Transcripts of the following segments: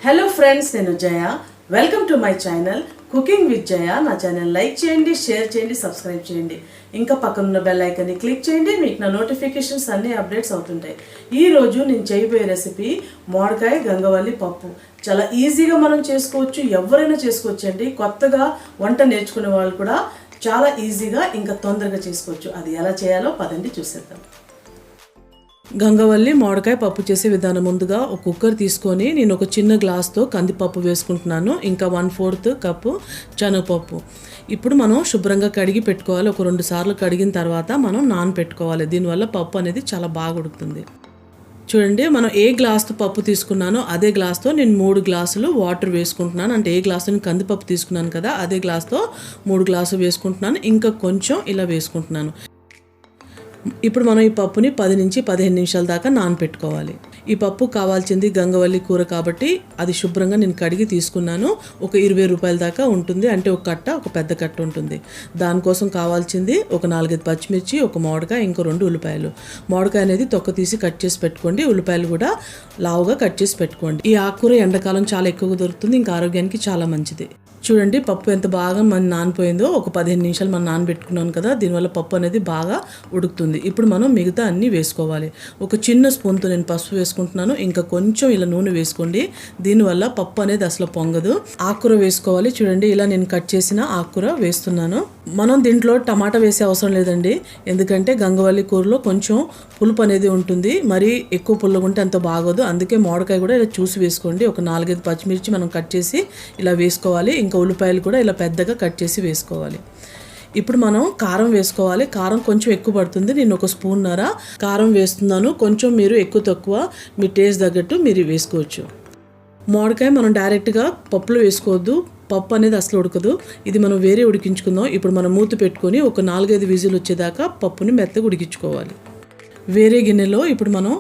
Hello friends, నేను Jaya. Welcome to my channel cooking with Jaya. నా channel like చేయండి, share చేయండి, సబ్స్క్రైబ్ చేయండి. ఇంకా పక్కనున్న బెల్ ఐకాన్ని క్లిక్ చేయండి. మీకు నా నోటిఫికేషన్స్ అన్నీ అప్డేట్స్ అవుతుంటాయి. ఈరోజు నేను చేయబోయే రెసిపీ మామిడికాయ గంగవల్లి పప్పు. చాలా ఈజీగా మనం చేసుకోవచ్చు, ఎవరైనా చేసుకోవచ్చు అండి. కొత్తగా వంట నేర్చుకునే వాళ్ళు కూడా చాలా ఈజీగా ఇంకా తొందరగా చేసుకోవచ్చు. అది ఎలా చేయాలో పదండి చూసేద్దాం. గంగవల్లి మామిడికాయ పప్పు చేసే విధానం. ముందుగా ఒక కుక్కర్ తీసుకొని నేను ఒక చిన్న గ్లాస్తో కందిపప్పు వేసుకుంటున్నాను. ఇంకా 1/4 కప్పు శనగపప్పు. ఇప్పుడు మనం శుభ్రంగా కడిగి పెట్టుకోవాలి. ఒక 2 సార్లు కడిగిన తర్వాత మనం నానబెట్టుకోవాలి. దీనివల్ల పప్పు అనేది చాలా బాగా ఉడుకుతుంది. చూడండి, మనం ఏ గ్లాస్తో పప్పు తీసుకున్నానో అదే గ్లాస్తో నేను 3 గ్లాసులు వాటర్ వేసుకుంటున్నాను. అంటే ఏ గ్లాస్తో నేను కందిపప్పు తీసుకున్నాను కదా, అదే గ్లాస్తో 3 గ్లాసులు వేసుకుంటున్నాను. ఇంకా కొంచెం ఇలా వేసుకుంటున్నాను. ఇప్పుడు మనం ఈ పప్పుని 10 నుంచి 15 నిమిషాల దాకా నానపెట్టుకోవాలి. ఈ పప్పు కావాల్సింది గంగవల్లి కూర కాబట్టి అది శుభ్రంగా నేను కడిగి తీసుకున్నాను. ఒక 20 రూపాయల దాకా ఉంటుంది. అంటే ఒక పెద్ద కట్ట ఉంటుంది. దానికోసం కావాల్సింది ఒక 4-5 పచ్చిమిర్చి, ఒక మామిడికాయ, ఇంకో 2 ఉల్లిపాయలు. మామిడికాయ అనేది తొక్క తీసి కట్ చేసి పెట్టుకోండి. ఉల్లిపాయలు కూడా లావుగా కట్ చేసి పెట్టుకోండి. ఈ ఆకుకూర ఎండాకాలం చాలా ఎక్కువగా దొరుకుతుంది. ఇంకా ఆరోగ్యానికి చాలా మంచిది. చూడండి, పప్పు ఎంత బాగా మనం నానిపోయిందో. ఒక 15 నిమిషాలు మనం నానబెట్టుకున్నాను కదా, దీనివల్ల పప్పు అనేది బాగా ఉడుకుతుంది. ఇప్పుడు మనం మిగతా అన్నీ వేసుకోవాలి. ఒక చిన్న స్పూన్తో నేను పసుపు వేసుకుంటున్నాను. ఇంకా కొంచెం ఇలా నూనె వేసుకోండి. దీనివల్ల పప్పు అనేది అసలు పొంగదు. ఆకుకూర వేసుకోవాలి. చూడండి, ఇలా నేను కట్ చేసిన ఆకుకూర వేస్తున్నాను. మనం దీంట్లో టమాటా వేసే అవసరం లేదండి. ఎందుకంటే గంగవల్లి కూరలో కొంచెం పులుపు అనేది ఉంటుంది. మరి ఎక్కువ పుల్లగా ఉంటే అంత బాగోదు. అందుకే మామిడికాయ కూడా ఇలా చూసి వేసుకోండి. ఒక 4-5 పచ్చిమిర్చి మనం కట్ చేసి ఇలా వేసుకోవాలి. ఇంకా ఉల్లిపాయలు కూడా ఇలా పెద్దగా కట్ చేసి వేసుకోవాలి. ఇప్పుడు మనం కారం వేసుకోవాలి. కారం కొంచెం ఎక్కువ పడుతుంది. నేను ఒక స్పూన్నర కారం వేస్తున్నాను. కొంచెం మీరు ఎక్కువ తక్కువ మీ టేస్ట్ తగ్గట్టు మీరు వేసుకోవచ్చు. మామిడికాయ మనం డైరెక్ట్గా పప్పులో వేసుకోవద్దు. పప్పు అనేది అసలు ఉడకదు. ఇది మనం వేరే ఉడికించుకుందాం. ఇప్పుడు మనం మూత పెట్టుకొని ఒక 4-5 విజిల్ వచ్చేదాకా పప్పుని మెత్తగా ఉడికించుకోవాలి. వేరే గిన్నెలో ఇప్పుడు మనం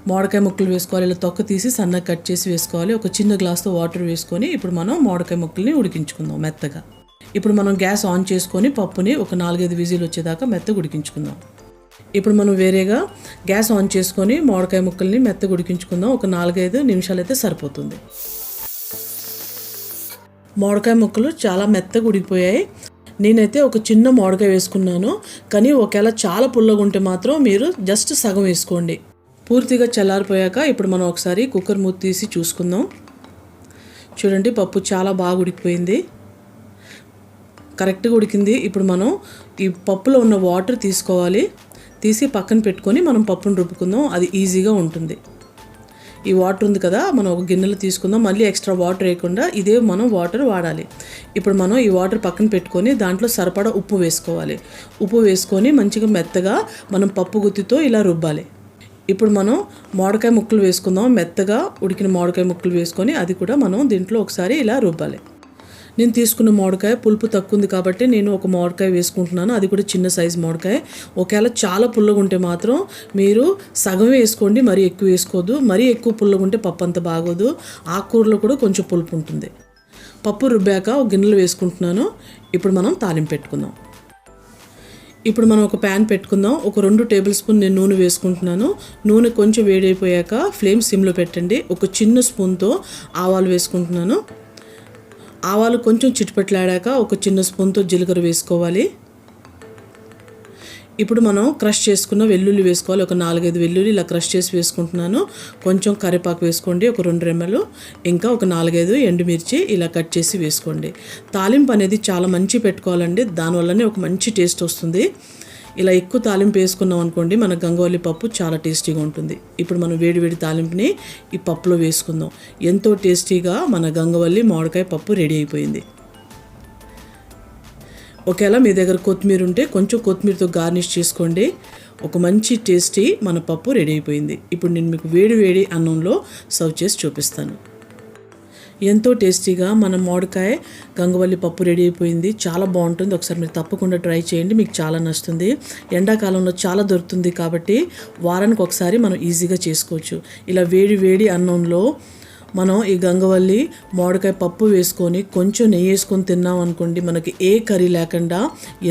మామిడికాయ ముక్కలు వేసుకోవాలి. ఇలా తొక్క తీసి సన్నగా కట్ చేసి వేసుకోవాలి. ఒక చిన్న గ్లాస్తో వాటర్ వేసుకొని ఇప్పుడు మనం మామిడికాయ ముక్కల్ని ఉడికించుకుందాం మెత్తగా. ఇప్పుడు మనం గ్యాస్ ఆన్ చేసుకొని పప్పుని ఒక 4-5 విజిల్ వచ్చేదాకా మెత్తగా ఉడికించుకుందాం. ఇప్పుడు మనం వేరేగా గ్యాస్ ఆన్ చేసుకొని మామిడికాయ ముక్కల్ని మెత్తగా ఉడికించుకుందాం. ఒక 4-5 నిమిషాలు అయితే సరిపోతుంది. మామిడికాయ ముక్కలు చాలా మెత్తగా ఉడికిపోయాయి. నేనైతే ఒక చిన్న మామిడికాయ వేసుకున్నాను. కానీ ఒకవేళ చాలా పుల్లగా ఉంటే మాత్రం మీరు జస్ట్ సగం వేసుకోండి. పూర్తిగా చల్లారిపోయాక ఇప్పుడు మనం ఒకసారి కుక్కర్ మూత తీసి చూసుకుందాం. చూడండి, పప్పు చాలా బాగా ఉడికిపోయింది, కరెక్ట్గా ఉడికింది. ఇప్పుడు మనం ఈ పప్పులో ఉన్న వాటర్ తీసుకోవాలి. తీసి పక్కన పెట్టుకొని మనం పప్పును రుబ్బుకుందాం. అది ఈజీగా ఉంటుంది. ఈ వాటర్ ఉంది కదా, మనం ఒక గిన్నెలో తీసుకుందాం. మళ్ళీ ఎక్స్ట్రా వాటర్ వేయకుండా ఇదే మనం వాటర్ వాడాలి. ఇప్పుడు మనం ఈ వాటర్ పక్కన పెట్టుకొని దాంట్లో సరిపడా ఉప్పు వేసుకోవాలి. ఉప్పు వేసుకొని మంచిగా మెత్తగా మనం పప్పు గుత్తితో ఇలా రుబ్బాలి. ఇప్పుడు మనం మామిడికాయ ముక్కలు వేసుకుందాం. మెత్తగా ఉడికిన మామిడికాయ ముక్కలు వేసుకొని అది కూడా మనం దీంట్లో ఒకసారి ఇలా రుబ్బాలి. నేను తీసుకున్న మామిడికాయ పులుపు తక్కువ ఉంది కాబట్టి నేను ఒక మామిడికాయ వేసుకుంటున్నాను. అది కూడా చిన్న సైజు మామిడికాయ. ఒకవేళ చాలా పుల్లగా ఉంటే మాత్రం మీరు సగం వేసుకోండి, మరీ ఎక్కువ వేసుకోవద్దు. మరీ ఎక్కువ పుల్లగా ఉంటే పప్పు అంత బాగోదు. ఆకుకూరలో కూడా కొంచెం పులుపు ఉంటుంది. పప్పు రుబ్బాక ఒక గిన్నెలో వేసుకుంటున్నాను. ఇప్పుడు మనం తాలింపు పెట్టుకుందాం. ఇప్పుడు మనం ఒక ప్యాన్ పెట్టుకుందాం. ఒక 2 టేబుల్ స్పూన్ నేను నూనె వేసుకుంటున్నాను. నూనె కొంచెం వేడైపోయాక ఫ్లేమ్ సిమ్లో పెట్టండి. ఒక చిన్న స్పూన్తో ఆవాలు వేసుకుంటున్నాను. ఆవాలు కొంచెం చిటిపట్లాడాక ఒక చిన్న స్పూన్తో జీలకర్ర వేసుకోవాలి. ఇప్పుడు మనం క్రష్ చేసుకున్న వెల్లుల్లి వేసుకోవాలి. ఒక 4-5 వెల్లుల్లి ఇలా క్రష్ చేసి వేసుకుంటున్నాను. కొంచెం కరివేపాకు వేసుకోండి, ఒక 2 రెమ్మలు. ఇంకా ఒక 4-5 ఎండుమిర్చి ఇలా కట్ చేసి వేసుకోండి. తాలింపు అనేది చాలా మంచి పెట్టుకోవాలండి. దానివల్లనే ఒక మంచి టేస్ట్ వస్తుంది. ఇలా ఎక్కువ తాలింపు వేసుకున్నాం అనుకోండి, మన గంగవల్లి పప్పు చాలా టేస్టీగా ఉంటుంది. ఇప్పుడు మనం వేడి తాలింపుని ఈ పప్పులో వేసుకుందాం. ఎంతో టేస్టీగా మన గంగవల్లి మామిడికాయ పప్పు రెడీ అయిపోయింది. ఒకవేళ మీ దగ్గర కొత్తిమీర ఉంటే కొంచెం కొత్తిమీరతో గార్నిష్ చేసుకోండి. ఒక మంచి టేస్టీ మన పప్పు రెడీ అయిపోయింది. ఇప్పుడు నేను మీకు వేడి అన్నంలో సర్వ్ చేసి చూపిస్తాను. ఎంతో టేస్టీగా మన మామిడికాయ గంగవల్లి పప్పు రెడీ అయిపోయింది. చాలా బాగుంటుంది. ఒకసారి మీరు తప్పకుండా ట్రై చేయండి, మీకు చాలా నచ్చుతుంది. ఎండాకాలంలో చాలా దొరుకుతుంది కాబట్టి వారానికి ఒకసారి మనం ఈజీగా చేసుకోవచ్చు. ఇలా వేడి అన్నంలో మనం ఈ గంగవల్లి మామిడికాయ పప్పు వేసుకొని కొంచెం నెయ్యి వేసుకొని తిన్నాం అనుకోండి, మనకి ఏ కర్రీ లేకుండా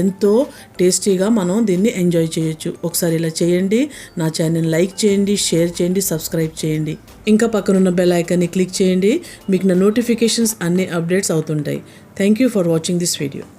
ఎంతో టేస్టీగా మనం దీన్ని ఎంజాయ్ చేయొచ్చు. ఒకసారి ఇలా చేయండి. నా ఛానల్ లైక్ చేయండి, షేర్ చేయండి, సబ్స్క్రైబ్ చేయండి. ఇంకా పక్కనున్న బెల్ ఐకాన్ని క్లిక్ చేయండి. మీకు నా నోటిఫికేషన్స్ అన్ని అప్డేట్స్ అవుతుంటాయి. Thank you for watching this video.